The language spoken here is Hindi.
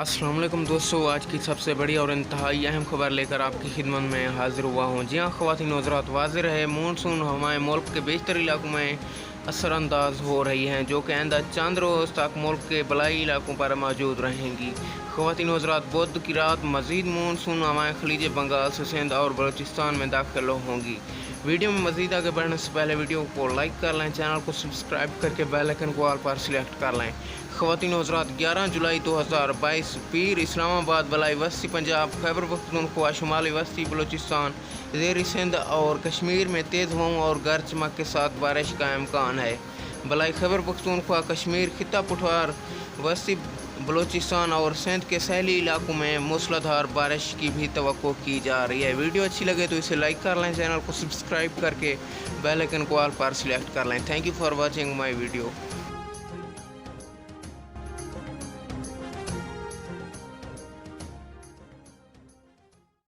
अस्सलाम वालेकुम दोस्तों, आज की सबसे बड़ी और इंतहाई अहम खबर लेकर आपकी खिदमत में हाजिर हुआ हूँ। जी हाँ ख़वातीन हज़रात, वाज़ेह है मानसून हमारे मुल्क के बेशतर इलाकों में असरानंदाज हो रही हैं, जो कि आइंदा चंद रोज़ तक मुल्क के बलाई इलाकों पर मौजूद रहेंगी। ख़वातीन हज़रात, बुध की रात मज़ीद मानसून हमारे खलीज बंगाल से सिंध और बलूचिस्तान में दाखिल होंगी। वीडियो में मज़ीद आगे बढ़ने से पहले वीडियो को लाइक कर लें, चैनल को सब्सक्राइब करके बेल आइकन को ऑल पर सिलेक्ट कर लें। ख़वातीन हज़रात, 11 जुलाई 2022 पीर इस्लामाबाद, बलाई वस्ती पंजाब, खैबर पख्तूनख्वा, शुमाली वस्ती बलूचिस्तान, ज़ेरी सिंध और कश्मीर में तेज़ हवाओं और गरज चमक के साथ बारिश का इम्कान है। बलाई खैबर पख्तूनख्वा, कश्मीर, खित्ता पठवार, वस्ती बलूचिस्तान और सिंध के सैली इलाकों में मूसलाधार बारिश की भी तवक्को की जा रही है। वीडियो अच्छी लगे तो इसे लाइक कर लें, चैनल को सब्सक्राइब करके बेल आइकन को ऑल पर सिलेक्ट कर लें। Thank you for watching my video.